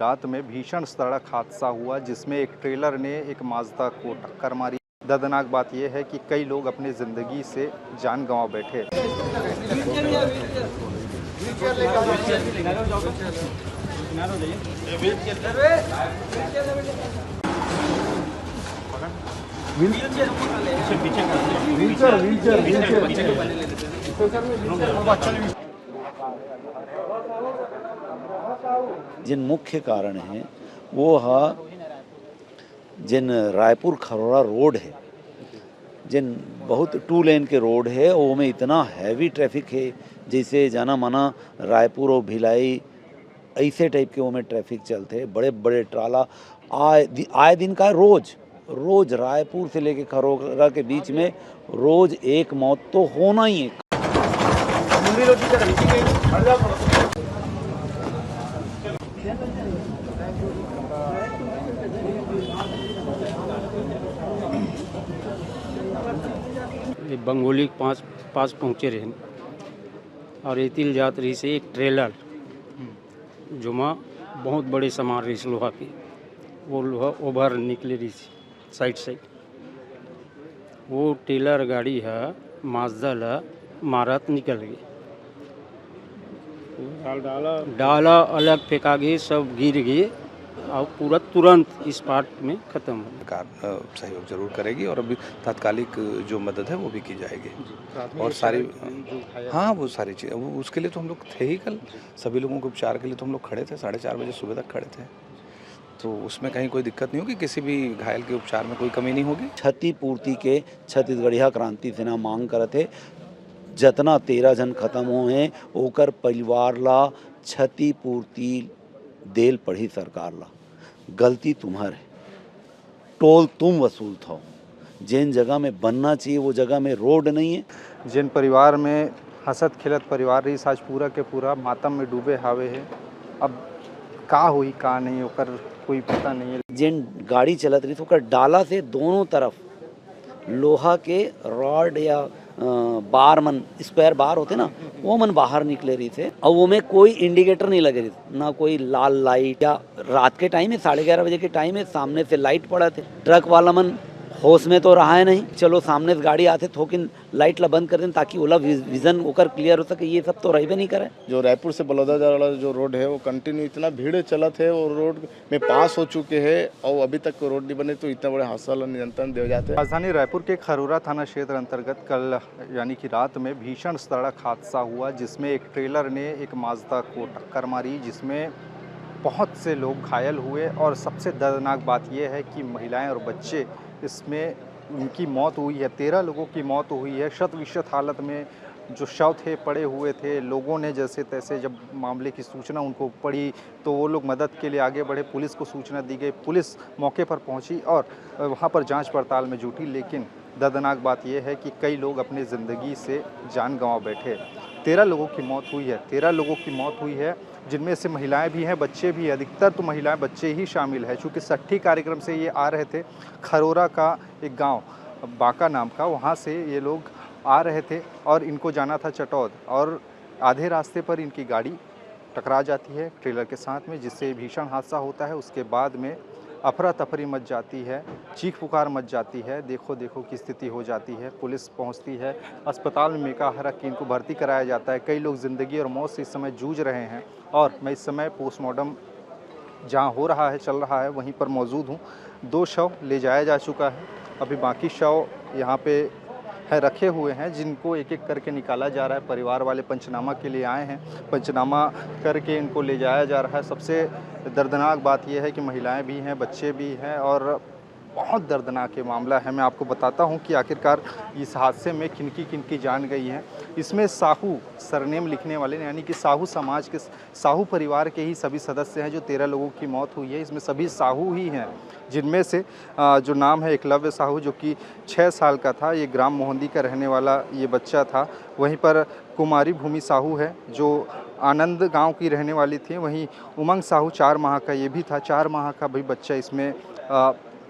रात में भीषण सड़क हादसा हुआ जिसमें एक ट्रेलर ने एक माजदा को टक्कर मारी। दर्दनाक बात यह है कि कई लोग अपनी ज़िंदगी से जान गंवा बैठे। जिन मुख्य कारण हैं वो है जिन रायपुर खरोड़ा रोड है, जिन बहुत 2 लेन के रोड है वो में इतना हैवी ट्रैफिक है, जैसे जाना माना रायपुर और भिलाई ऐसे टाइप के वो में ट्रैफिक चलते हैं। बड़े बड़े ट्राला आए दिन का रोज रायपुर से लेके खरोड़ा के बीच में रोज एक मौत तो होना ही है। बंगोली के पास पहुँचे रहे और एतिल जात रही से एक ट्रेलर जुमा बहुत बड़े सामान रही लोहा की, वो लोहा ओवर निकले रही साइड से। वो ट्रेलर गाड़ी है माजदा ला मारत निकल गई, डाला अलग फेंका गए, सब गिर गए और पूरा तुरंत इस पार्ट में ख़त्म हो। सरकार सहयोग जरूर करेगी और अभी तात्कालिक जो मदद है वो भी की जाएगी और सारी वो सारी चीज़ उसके लिए तो हम लोग थे ही। कल सभी लोगों के उपचार के लिए तो हम लोग खड़े थे, 4:30 बजे सुबह तक खड़े थे, तो उसमें कहीं कोई दिक्कत नहीं होगी, किसी भी घायल के उपचार में कोई कमी नहीं होगी। क्षतिपूर्ति के छत्तीसगढ़िया क्रांति सेना मांग करते जतना 13 जन खत्म हुए हैं ओकर परिवार ला क्षतिपूर्ति देल पड़ी सरकार ला। गलती तुम्हारे, टोल तुम वसूल था। जिन जगह में बनना चाहिए वो जगह में रोड नहीं है। जिन परिवार में हंसत खिलत परिवार रही आज पूरा के पूरा मातम में डूबे हावे है। अब का हुई का नहीं ओकर कोई पता नहीं है। जिन गाड़ी चलत रही तो ओकर डाला से दोनों तरफ लोहा के रॉड या बार मन स्क्वायर बार होते ना, वो मन बाहर निकले रही थे और वो में कोई इंडिकेटर नहीं लगे रही, ना कोई लाल लाइट। या रात के टाइम है, 11:30 बजे के टाइम है, सामने से लाइट पड़ा थे। ट्रक वाला मन होश में तो रहा है नहीं, चलो सामने से गाड़ी आते थोकिन लाइट ला बंद कर दें ताकि ओला विजन ओकर क्लियर हो सके। ये सब तो रही नहीं करे। जो रायपुर से बलौदा जा वाला जो रोड है वो कंटिन्यू इतना भीड़ चलत है और रोड में पास हो चुके हैं और अभी तक रोड नहीं बने, तो इतना बड़े हादसा नियंत्रण दे जाते हैं। राजधानी रायपुर के खरोड़ा थाना क्षेत्र अंतर्गत कल यानी कि रात में भीषण सड़क हादसा हुआ जिसमें एक ट्रेलर ने एक माजदा को टक्कर मारी, जिसमें बहुत से लोग घायल हुए। और सबसे दर्दनाक बात यह है कि महिलाएं और बच्चे इसमें उनकी मौत हुई है। 13 लोगों की मौत हुई है। शत विशत हालत में जो शव थे पड़े हुए थे। लोगों ने जैसे तैसे जब मामले की सूचना उनको पड़ी तो वो लोग मदद के लिए आगे बढ़े। पुलिस को सूचना दी गई, पुलिस मौके पर पहुंची और वहां पर जांच पड़ताल में जुटी। लेकिन दर्दनाक बात यह है कि कई लोग अपनी ज़िंदगी से जान गंवा बैठे। 13 लोगों की मौत हुई है। 13 लोगों की मौत हुई है जिनमें से महिलाएं भी हैं, बच्चे भी हैं। अधिकतर तो महिलाएं बच्चे ही शामिल है। चूँकि सट्ठी कार्यक्रम से ये आ रहे थे, खरोरा का एक गांव बाका नाम का, वहां से ये लोग आ रहे थे और इनको जाना था चटौद। और आधे रास्ते पर इनकी गाड़ी टकरा जाती है ट्रेलर के साथ में, जिससे भीषण हादसा होता है। उसके बाद में अफरा तफरी मच जाती है, चीख पुकार मच जाती है, देखो देखो की स्थिति हो जाती है। पुलिस पहुंचती है, अस्पताल में मेकाहारा की इनको भर्ती कराया जाता है। कई लोग ज़िंदगी और मौत से इस समय जूझ रहे हैं और मैं इस समय पोस्टमार्टम जहां हो रहा है, चल रहा है, वहीं पर मौजूद हूं। 2 शव ले जाया जा चुका है, अभी बाकी शव यहाँ पे है रखे हुए हैं, जिनको एक एक करके निकाला जा रहा है। परिवार वाले पंचनामा के लिए आए हैं, पंचनामा करके इनको ले जाया जा रहा है। सबसे दर्दनाक बात यह है कि महिलाएं भी हैं, बच्चे भी हैं और बहुत दर्दनाक ये मामला है। मैं आपको बताता हूं कि आखिरकार इस हादसे में किनकी जान गई है। इसमें साहू सरनेम लिखने वाले यानी कि साहू समाज के साहू परिवार के ही सभी सदस्य हैं। जो 13 लोगों की मौत हुई है इसमें सभी साहू ही हैं, जिनमें से जो नाम है एकलव्य साहू जो कि 6 साल का था, ये ग्राम मोहंदी का रहने वाला ये बच्चा था। वहीं पर कुमारी भूमि साहू है जो आनंद गांव की रहने वाली थी। वहीं उमंग साहू 4 माह का ये भी था, 4 माह का भी बच्चा इसमें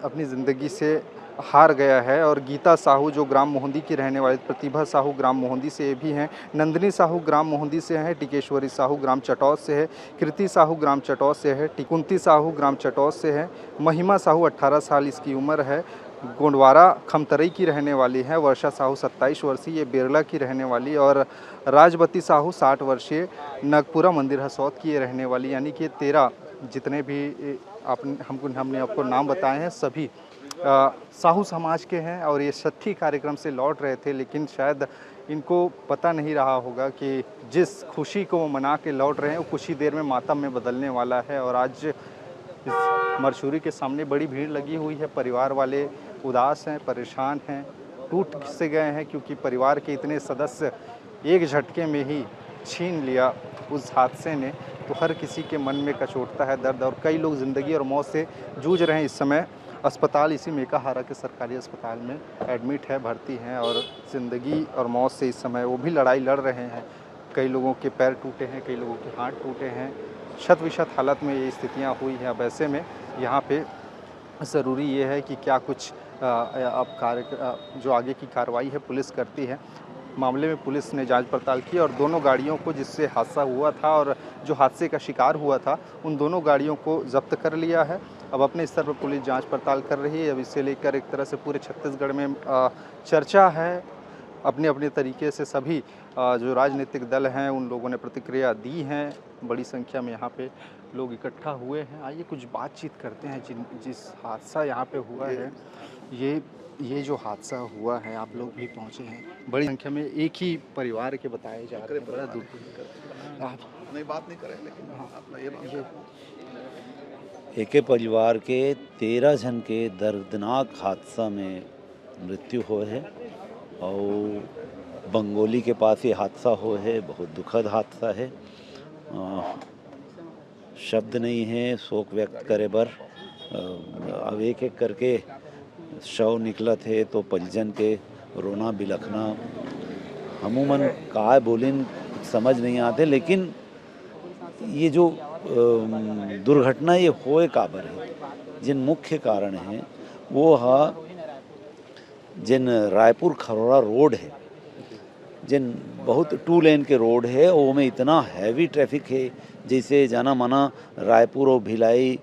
अपनी ज़िंदगी से हार गया है। और गीता साहू जो ग्राम मोहंदी की रहने वाली, प्रतिभा साहू ग्राम मोहंदी से भी हैं, नंदिनी साहू ग्राम मोहंदी से हैं, टिकेश्वरी साहू ग्राम चटौस से है, कृति साहू ग्राम चटौस से है, टिकुंती साहू ग्राम चटौस से है, महिमा साहू 18 साल इसकी उम्र है, गोंडवारा खमतरई की रहने वाली है, वर्षा साहू 27 वर्षीय ये बेरला की रहने वाली, और राजवती साहू 60 वर्षीय नगपुरा मंदिर हसौद की ये रहने वाली। यानी कि 13 जितने भी हमने आपको नाम बताए हैं सभी साहू समाज के हैं। और ये छठी कार्यक्रम से लौट रहे थे, लेकिन शायद इनको पता नहीं रहा होगा कि जिस खुशी को वो मना के लौट रहे हैं वो कुछ ही देर में मातम में बदलने वाला है। और आज इस मरचूरी के सामने बड़ी भीड़ लगी हुई है, परिवार वाले उदास हैं, परेशान हैं, टूट से गए हैं, क्योंकि परिवार के इतने सदस्य एक झटके में ही छीन लिया उस हादसे ने। तो हर किसी के मन में कचोटता है दर्द, और कई लोग ज़िंदगी और मौत से जूझ रहे हैं। इस समय अस्पताल इसी मेकाहारा के सरकारी अस्पताल में एडमिट है, भर्ती हैं, और ज़िंदगी और मौत से इस समय वो भी लड़ाई लड़ रहे हैं। कई लोगों के पैर टूटे हैं, कई लोगों के हाथ टूटे हैं, शत विशत हालत में ये स्थितियाँ हुई हैं। अब ऐसे में यहाँ पे ज़रूरी ये है कि क्या कुछ अब जो आगे की कार्रवाई है पुलिस करती है। मामले में पुलिस ने जांच पड़ताल की और दोनों गाड़ियों को, जिससे हादसा हुआ था और जो हादसे का शिकार हुआ था, उन दोनों गाड़ियों को जब्त कर लिया है। अब अपने स्तर पर पुलिस जांच पड़ताल कर रही है। अब इसे लेकर एक तरह से पूरे छत्तीसगढ़ में चर्चा है। अपने अपने तरीके से सभी जो राजनीतिक दल हैं उन लोगों ने प्रतिक्रिया दी हैं। बड़ी संख्या में यहाँ पे लोग इकट्ठा हुए हैं। आइए कुछ बातचीत करते हैं जिस हादसा यहाँ पे हुआ है। ये जो हादसा हुआ है, आप लोग भी पहुँचे हैं, बड़ी संख्या में एक ही परिवार के बताए जा रहे हैं। बड़ा दुख, आप नहीं बात नहीं करें, लेकिन अपना ये एक ही परिवार के 13 जन के दर्दनाक हादसा में मृत्यु हो है। और बंगोली के पास ये हादसा हो है, बहुत दुखद हादसा है। शब्द नहीं है शोक व्यक्त करे बर। अब एक एक करके शव निकला थे तो परिजन के रोना बिलखना, हमूमन का बोलिन समझ नहीं आते। लेकिन ये जो दुर्घटना ये होए काबर है, जिन मुख्य कारण हैं वो हा जिन रायपुर खरोड़ा रोड है, जिन बहुत 2 लेन के रोड है, वो में इतना हैवी ट्रैफिक है, जैसे जाना माना रायपुर और भिलाई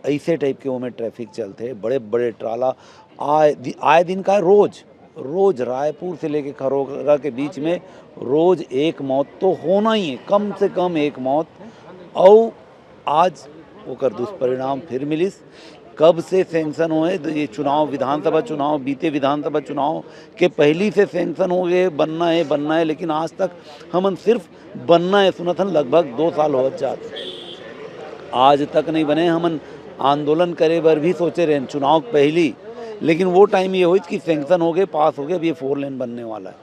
ऐसे टाइप के वो में ट्रैफिक चलते हैं। बड़े बड़े ट्राला आए दिन का रोज रायपुर से लेके खरोड़ा के बीच में रोज एक मौत तो होना ही है, कम से कम एक मौत। और आज ओकर दुष्परिणाम फिर मिलिस। कब से सैंक्शन हुए तो ये चुनाव, विधानसभा चुनाव, बीते विधानसभा चुनाव के पहली से सैंक्शन हो गए, बनना है, लेकिन आज तक हमन सिर्फ बनना है सुना था। लगभग 2 साल हो जाते, आज तक नहीं बने। हमन आंदोलन करे बर भी सोचे रहे चुनाव पहली, लेकिन वो टाइम ये हुई कि सैंक्शन हो गए, पास हो गए, अब ये 4 लेन बनने वाला है।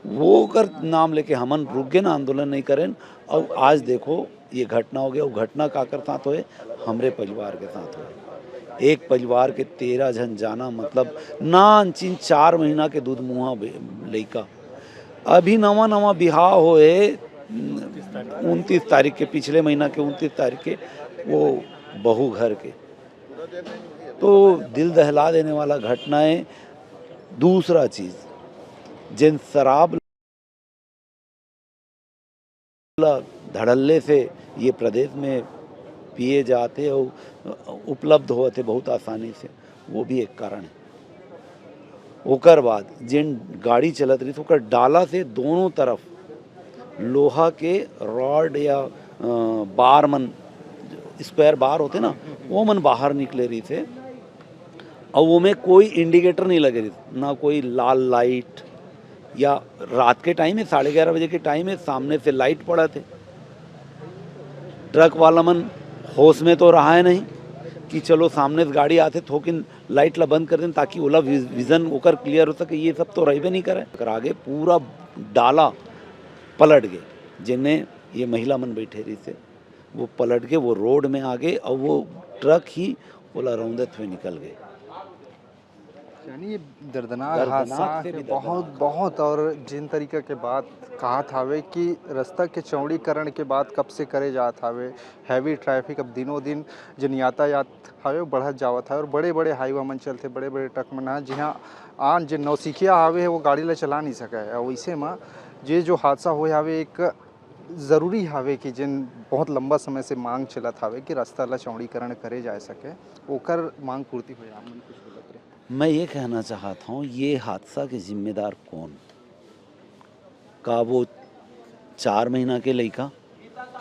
वो कर नाम लेके हमन रुक गए ना, आंदोलन नहीं करें। और आज देखो ये घटना हो गया। वो घटना काकर साथ हुए, हमरे परिवार के साथ हुए। एक परिवार के 13 जन जाना मतलब ना 4 महीना के दूध मुहा लड़का। अभी नवा बिहार होए 29 तारीख के, पिछले महीना के 29 तारीख के, वो बहू घर के। तो दिल दहला देने वाला घटना है। दूसरा चीज़, जिन शराब धड़ल्ले से ये प्रदेश में पिए जाते और उपलब्ध होते बहुत आसानी से, वो भी एक कारण है। ओकर बाद जिन गाड़ी चलत रही तो डाला से दोनों तरफ लोहा के रॉड या बार मन, स्क्वायर बार होते ना, वो मन बाहर निकले रही थे। और वो में कोई इंडिकेटर नहीं लगे रही, ना कोई लाल लाइट, या रात के टाइम है 11:30 बजे के टाइम है, सामने से लाइट पड़ा थे। ट्रक वाला मन होश में तो रहा है नहीं कि चलो सामने से गाड़ी आते थोकिन लाइट ला बंद कर दें ताकि ओला विजन ओकर क्लियर हो सके। ये सब तो रही भी नहीं करे। अगर आगे पूरा डाला पलट गए, जिन्हें ये महिला मन बैठे रही थे वो पलट के वो रोड में आ गए और वो ट्रक ही ओला रौंदत हुए निकल गए। यानी ये दर्दनाक हादसा से भी के बहुत बहुत और जिन तरीके के बात कहा थावे कि रास्ता के चौड़ीकरण के बाद कब से करे जात हावे, हैवी ट्रैफिक अब दिनों दिन जन यातायात हावे बढ़त जावत है और बड़े बड़े हाईवा मन चलते, बड़े बड़े ट्रक मन है जिहाँ आन जो नौसिखिया हावे है वो गाड़ी ला चला नहीं सके और वैसे में ये जो हादसा हुए हावे एक ज़रूरी हावे कि जिन बहुत लंबा समय से मांग चलत हावे कि रास्ता ला चौड़ीकरण करे जा सके ओकर मांग पूर्ति हो आप मन कुछ बोलत रहे। मैं ये कहना चाहता हूँ ये हादसा के जिम्मेदार कौन का वो 4 महीना के लड़का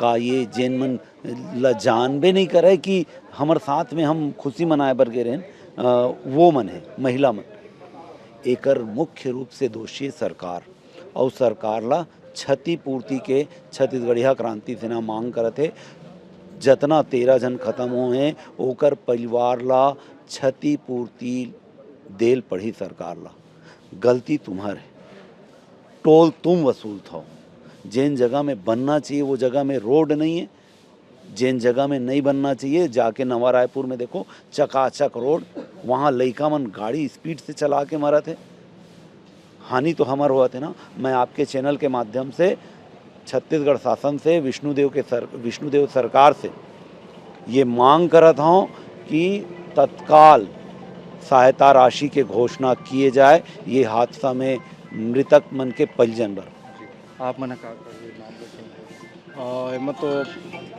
का ये जेन मन ला जानबे नहीं करे कि हमारे साथ में हम खुशी मनाए बर गे रहें वो मन है महिला मन एकर मुख्य रूप से दोषी सरकार और सरकार ला क्षतिपूर्ति के छत्तीसगढ़िया क्रांति सेना मांग करत है जतना 13 जन खत्म हुए हैं ओकर परिवार ला क्षतिपूर्ति देल पड़ी सरकार ला। गलती तुम्हार है, टोल तुम वसूल था। जिन जगह में बनना चाहिए वो जगह में रोड नहीं है, जिन जगह में नहीं बनना चाहिए जाके नवा रायपुर में देखो चकाचक रोड, वहाँ लइका मन गाड़ी स्पीड से चला के मरा थे। हानि तो हमार हुआ थे ना। मैं आपके चैनल के माध्यम से छत्तीसगढ़ शासन से विष्णुदेव सरकार से ये मांग करता हूँ कि तत्काल सहायता राशि के घोषणा किए जाए ये हादसा में मृतक मन के परिजन बर। आप मन का एमा तो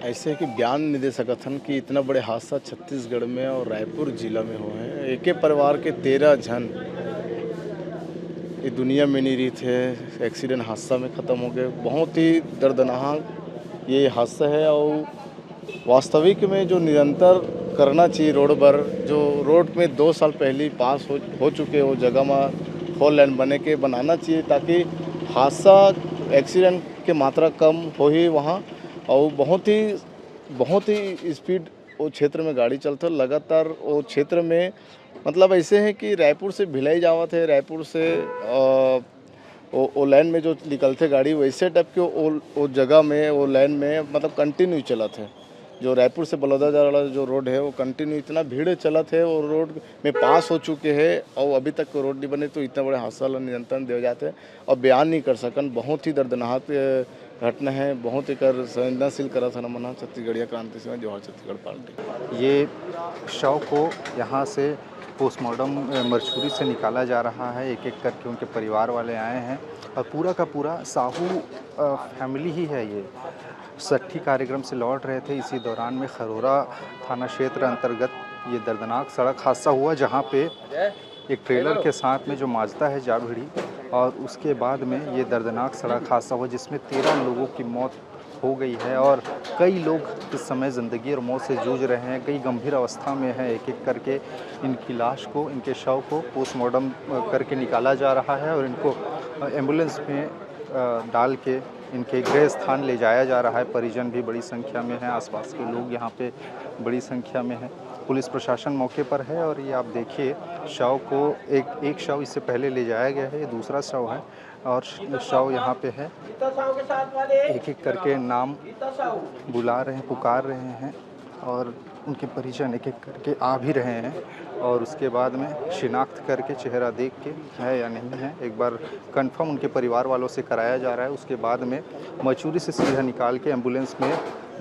ऐसे है कि बयान नहीं दे सकत हन कि इतना बड़े हादसा छत्तीसगढ़ में और रायपुर जिला में हुए हैं। एक ही परिवार के 13 जन ये दुनिया में नहीं रही थे, एक्सीडेंट हादसा में ख़त्म हो गए। बहुत ही दर्दनाक ये हादसा है और वास्तविक में जो निरंतर करना चाहिए रोड पर, जो रोड में 2 साल पहले पास हो चुके वो जगह में 4 लेन बने के बनाना चाहिए ताकि हादसा एक्सीडेंट के मात्रा कम हो ही वहाँ। और बहुत ही स्पीड वो क्षेत्र में गाड़ी चलता लगातार वो क्षेत्र में, मतलब ऐसे है कि रायपुर से भिलाई जावत है, रायपुर से वो लाइन में जो निकलते गाड़ी वैसे टाइप के वो जगह में वो लाइन में मतलब कंटिन्यू चला थे। जो रायपुर से बलौदा जा वाला जो रोड है वो कंटिन्यू इतना भीड़ चला थे और रोड में पास हो चुके हैं और अभी तक रोड नहीं बने तो इतना बड़े हादसा नियंत्रण दे जाते और बयान नहीं कर सकन। बहुत ही दर्दनाक घटना है, बहुत एक संवेदनशील करा था मना छत्तीसगढ़िया क्रांति सेना जवाहर छत्तीसगढ़ पार्टी। ये शव को यहाँ से पोस्टमार्टम मरचूरी से निकाला जा रहा है, एक एक करके उनके परिवार वाले आए हैं और पूरा का पूरा साहू फैमिली ही है। ये सट्ठी कार्यक्रम से लौट रहे थे, इसी दौरान में खरोरा थाना क्षेत्र अंतर्गत ये दर्दनाक सड़क हादसा हुआ जहाँ पे एक ट्रेलर के साथ में जो माजदा है जा भिड़ी और उसके बाद में ये दर्दनाक सड़क हादसा हुआ जिसमें 13 लोगों की मौत हो गई है और कई लोग इस समय ज़िंदगी और मौत से जूझ रहे हैं, कई गंभीर अवस्था में है। एक एक करके इनकी लाश को, इनके शव को पोस्टमार्टम करके निकाला जा रहा है और इनको एम्बुलेंस में डाल के इनके गृह स्थान ले जाया जा रहा है। परिजन भी बड़ी संख्या में हैं, आसपास के लोग यहाँ पे बड़ी संख्या में हैं। पुलिस प्रशासन मौके पर है और ये आप देखिए शव को एक शव इससे पहले ले जाया गया है, ये दूसरा शव है और शव यहाँ पे है। एक एक करके नाम बुला रहे हैं, पुकार रहे हैं और उनके परिजन एक एक करके आ भी रहे हैं और उसके बाद में शिनाख्त करके चेहरा देख के है या नहीं है एक बार कंफर्म उनके परिवार वालों से कराया जा रहा है। उसके बाद में मचूरी से सीधा निकाल के एम्बुलेंस में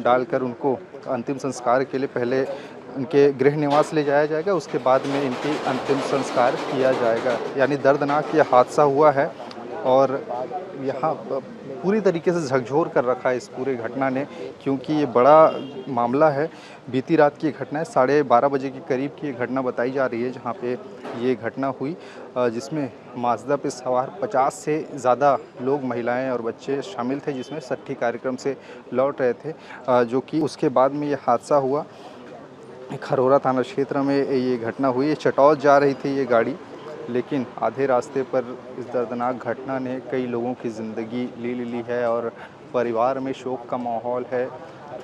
डालकर उनको अंतिम संस्कार के लिए पहले उनके गृह निवास ले जाया जाएगा, उसके बाद में इनकी अंतिम संस्कार किया जाएगा। यानी दर्दनाक ये हादसा हुआ है और यहाँ पूरी तरीके से झकझोर कर रखा है इस पूरे घटना ने, क्योंकि ये बड़ा मामला है। बीती रात की घटना है, 12:30 बजे के करीब की ये घटना बताई जा रही है जहाँ पे ये घटना हुई, जिसमें माजदा पे सवार 50 से ज़्यादा लोग, महिलाएं और बच्चे शामिल थे, जिसमें सट्ठी कार्यक्रम से लौट रहे थे, जो कि उसके बाद में ये हादसा हुआ। खरोरा थाना क्षेत्र में ये घटना हुई। चटौद जा रही थी ये गाड़ी, लेकिन आधे रास्ते पर इस दर्दनाक घटना ने कई लोगों की ज़िंदगी ले ली है और परिवार में शोक का माहौल है।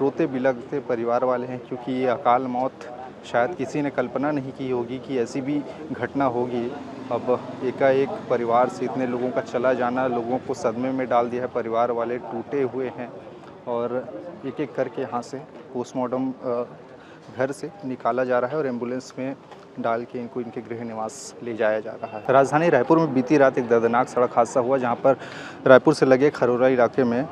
रोते बिलखते परिवार वाले हैं क्योंकि ये अकाल मौत शायद किसी ने कल्पना नहीं की होगी कि ऐसी भी घटना होगी। अब एकाएक परिवार से इतने लोगों का चला जाना लोगों को सदमे में डाल दिया है। परिवार वाले टूटे हुए हैं और एक एक करके यहाँ से पोस्टमार्टम घर से निकाला जा रहा है और एम्बुलेंस में डाल के इनको इनके गृह निवास ले जाया जा रहा है। राजधानी रायपुर में बीती रात एक दर्दनाक सड़क हादसा हुआ, जहां पर रायपुर से लगे खरोरा इलाके में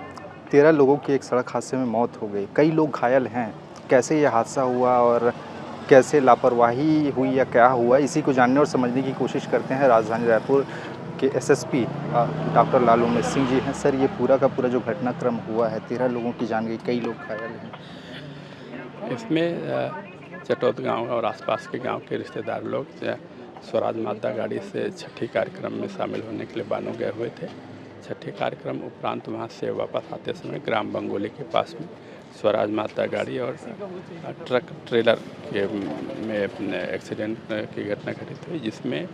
13 लोगों की एक सड़क हादसे में मौत हो गई। कई लोग घायल हैं। कैसे ये हादसा हुआ और कैसे लापरवाही हुई या क्या हुआ, इसी को जानने और समझने की कोशिश करते हैं। राजधानी रायपुर के एसएसपी डॉक्टर लालू में सिंह जी हैं। सर, ये पूरा का पूरा जो घटनाक्रम हुआ है, 13 लोगों की जान गई, कई लोग घायल हैं। इसमें चटौत गांव और आसपास के गांव के रिश्तेदार लोग स्वराज माता गाड़ी से छठी कार्यक्रम में शामिल होने के लिए बानो गए हुए थे। छठी कार्यक्रम उपरांत वहां से वापस आते समय ग्राम बंगोली के पास में स्वराज माता गाड़ी और ट्रक ट्रेलर के में एक्सीडेंट की घटना घटित हुई, जिसमें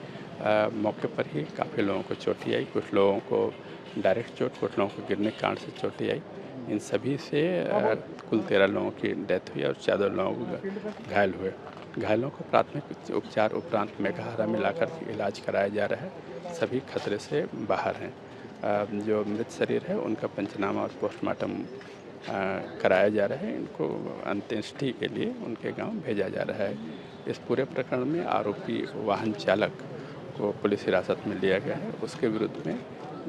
मौके पर ही काफ़ी लोगों को चोटें आई। कुछ लोगों को डायरेक्ट चोट, कुछ लोगों को गिरने के कारण से चोटें आई। इन सभी से कुल 13 लोगों की डेथ हुई और 14 लोग घायल हुए। घायलों को प्राथमिक उपचार उपरांत मेघाहारा में लाकर इलाज कराया जा रहा है। सभी खतरे से बाहर हैं। जो मृत शरीर है उनका पंचनामा और पोस्टमार्टम कराया जा रहा है। इनको अंत्येष्टि के लिए उनके गांव भेजा जा रहा है। इस पूरे प्रकरण में आरोपी वाहन चालक को पुलिस हिरासत में लिया गया है। उसके विरुद्ध में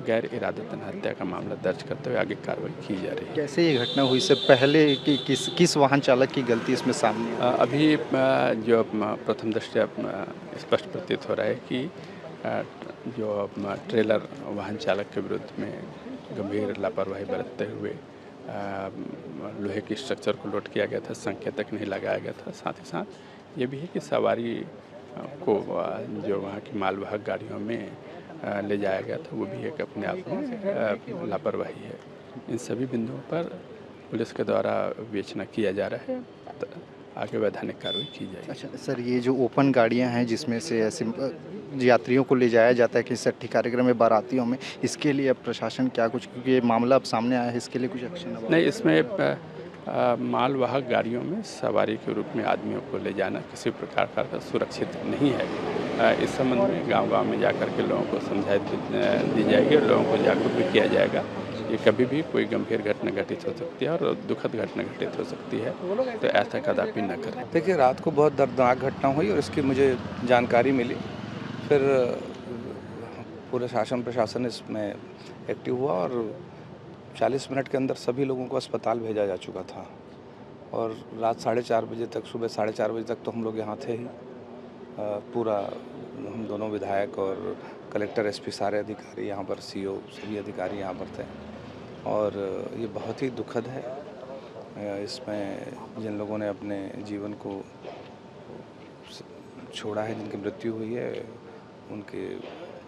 गैर इरादतन हत्या का मामला दर्ज करते हुए आगे कार्रवाई की जा रही है। कैसे ये घटना हुई, इससे पहले कि किस वाहन चालक की गलती इसमें सामने आई? अभी जो प्रथम दृष्टया स्पष्ट प्रतीत हो रहा है कि जो ट्रेलर वाहन चालक के विरुद्ध में गंभीर लापरवाही बरतते हुए लोहे की स्ट्रक्चर को लोड किया गया था, संकेतक नहीं लगाया गया था। साथ ही साथ ये भी है कि सवारी को जो वहाँ की मालवाहक गाड़ियों में ले जाया गया था, वो भी एक अपने आप में लापरवाही है। इन सभी बिंदुओं पर पुलिस के द्वारा विवेचना किया जा रहा है, आगे वैधानिक कार्रवाई की जाएगी। अच्छा सर, ये जो ओपन गाड़ियां हैं जिसमें से ऐसे यात्रियों को ले जाया जाता है कि छठी कार्यक्रम में बारातियों में, इसके लिए अब प्रशासन क्या कुछ, क्योंकि ये मामला अब सामने आया है, इसके लिए कुछ एक्शन? नहीं, इसमें मालवाहक गाड़ियों में सवारी के रूप में आदमियों को ले जाना किसी प्रकार का सुरक्षित नहीं है। इस संबंध में गांव-गांव में जाकर के लोगों को समझाई दी जाएगी और लोगों को जागरूक भी किया जाएगा। ये कभी भी कोई गंभीर घटना घटित हो सकती है और दुखद घटना घटित हो सकती है, तो ऐसा कदापि न करें। देखिए, रात को बहुत दर्दनाक घटना हुई और इसकी मुझे जानकारी मिली। फिर पूरे शासन प्रशासन इसमें एक्टिव हुआ और 40 मिनट के अंदर सभी लोगों को अस्पताल भेजा जा चुका था। और रात 4:30 बजे तक, सुबह 4:30 बजे तक तो हम लोग यहाँ थे ही। पूरा हम दोनों विधायक और कलेक्टर, एसपी, सारे अधिकारी यहाँ पर, सीओ, सभी अधिकारी यहाँ पर थे। और ये बहुत ही दुखद है। इसमें जिन लोगों ने अपने जीवन को छोड़ा है, जिनकी मृत्यु हुई है, उनके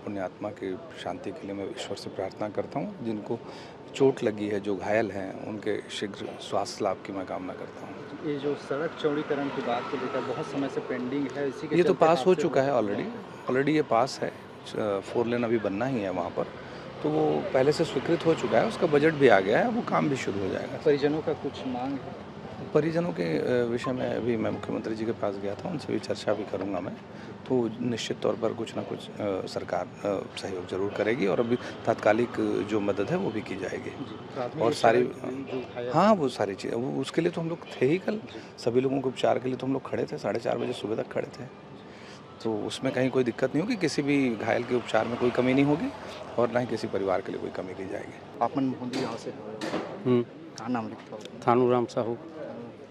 पुण्यात्मा की शांति के लिए मैं ईश्वर से प्रार्थना करता हूँ। जिनको चोट लगी है, जो घायल हैं, उनके शीघ्र स्वास्थ्य लाभ की मैं कामना करता हूँ। ये जो सड़क चौड़ीकरण की बात को लेकर बहुत समय से पेंडिंग है, इसी के ये तो चलते पास हो हादसे चुका है ऑलरेडी ये पास है। 4 लेन अभी बनना ही है वहाँ पर, तो वो पहले से स्वीकृत हो चुका है। उसका बजट भी आ गया है, वो काम भी शुरू हो जाएगा। परिजनों का कुछ मांग है? परिजनों के विषय में अभी मैं मुख्यमंत्री जी के पास गया था, उनसे भी चर्चा भी करूंगा मैं। तो निश्चित तौर पर कुछ ना कुछ सरकार सहयोग जरूर करेगी और अभी तात्कालिक जो मदद है वो भी की जाएगी। और सारी, हाँ, वो सारी चीज़, उसके लिए तो हम लोग थे ही कल। सभी लोगों के उपचार के लिए तो हम लोग खड़े थे, 4:30 बजे सुबह तक खड़े थे। तो उसमें कहीं कोई दिक्कत नहीं होगी, किसी भी घायल के उपचार में कोई कमी नहीं होगी और ना ही किसी परिवार के लिए कोई कमी की जाएगी। आपन मोदी यहाँ से कहाँ नाम लिखता हो? थानू राम साहू।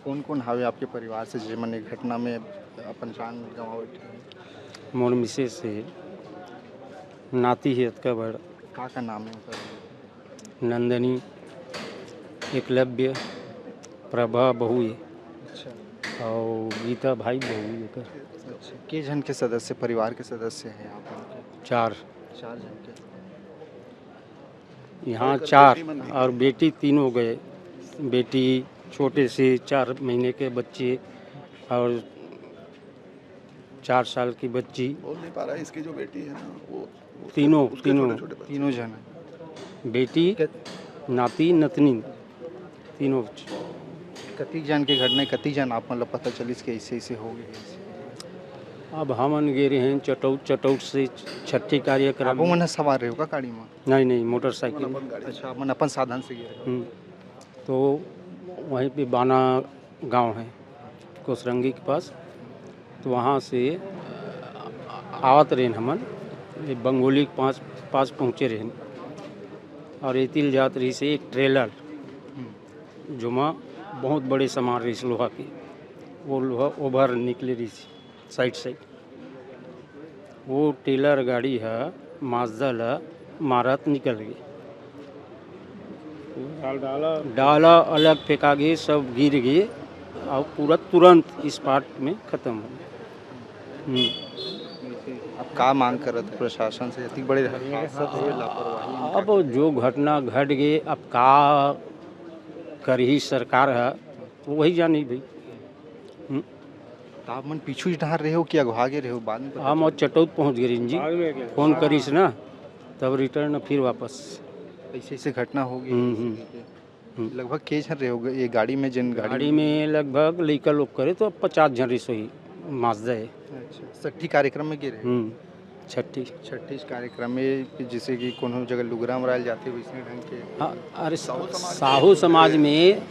कौन कौन हावे आपके परिवार से जे मन घटना में अपन जान गंवा बैठे? मोर मिसेस है, नाती है का बड़, का नाम है उनका? नंदनी, एकलव्य, प्रभा बहू है। अच्छा और गीता भाई बहू है एकर। अच्छा, के जन के सदस्य, परिवार के सदस्य हैं आप उनके? 4 जन के। यहाँ 4 और बेटी 3 हो गए। बेटी छोटे से 4 महीने के बच्चे और 4 साल की बच्ची। बोल नहीं पा रहा है, इसकी जो बेटी है ना, वो तीनों तीनों जन हैं। बेटी, नाती, नतनी, तीनों। कति जन के घटना, कति जन आप मतलब पता चलिस कि ऐसे हो गए? अब हमन गे रहे हैं चटौट से छठी कार्यक्रम। आप मन सवार रहे हो का गाड़ी में? नहीं, मोटरसाइकिल। अच्छा, अपन अपन साधन से गए? तो वहीं पे बाना गांव है, कोसरंगी के पास। तो वहाँ से आवत रहेन हमन ये बंगोली के पास पहुँचे रहेन और एतिल जात रही से एक ट्रेलर जुमा बहुत बड़े सामान रही लोहा के वो लोहा ओवर निकले रही साइड वो टेलर गाड़ी है माजदा ला मारत निकल गई डाला अलग फेंका गए सब गिर गए और पूरा तुरंत इस पार्ट में ख़त्म हो गया। अब का मांग करत प्रशासन से इतनी बड़े हादसा हुए लापरवाही अब जो घटना घट गई अब का कर ही सरकार है वही जानी भाई। तो आप मन पीछू ढार रहे हो कि अगवागे रहे हो बाद में हम और चटौत पहुँच गए जी फोन करीस ना तब रिटर्न फिर वापस ऐसे घटना होगी। लगभग के जन रहे हो ये गाड़ी में जिन गाड़ी में लगभग लड़का लोग करे तो 50 जन रही माजदा है। अच्छा छठी कार्यक्रम में गिरे छठी कार्यक्रम में जैसे कि कोनो जगह लुगरा मराल जाते वैसे ढंग के। हाँ अरे साहू समाज में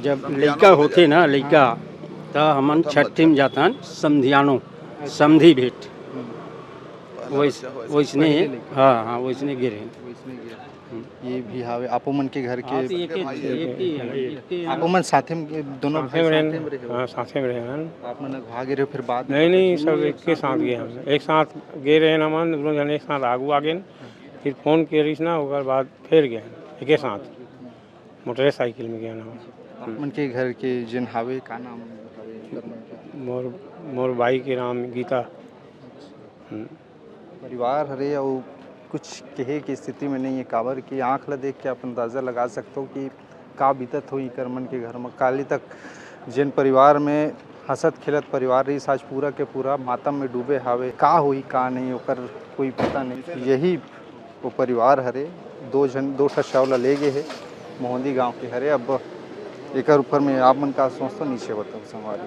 जब लड़का होते ना लड़का तो हमन छठी में जातन समधियानो समधी भेंट वैसने हाँ वैसने गिरे ये भी हावे आपो मन के घर के आपो मन साथे में दोनों भाई साथे में रहे आप मन भागे रहे फिर बाद नहीं सब एक के साथ गए हम एक साथ गए रहे ना मन दोनों जने एक साथ आगू आ गए फिर फोन किए रही ना ओकर बाद फिर गए एक के साथ मोटरसाइकिल में गए ना मन के घर के जिन हावे का नाम मोर भाई के नाम गीता। परिवार हरे और कुछ कहे की स्थिति में नहीं है काबर की आँख ला देख के आप अंदाज़ा लगा सकते हो कि का बीतत हुई करमन के घर में काली तक जिन परिवार में हंसत खेलत परिवार रही आज पूरा के पूरा मातम में डूबे हावे का हुई का नहीं ओकर कोई पता नहीं। यही वो परिवार हरे दो ठा शव ले गए है मोहंदी गांव के हरे। अब एक ऊपर में आप मन का सोचते नीचे बताओ संवाद।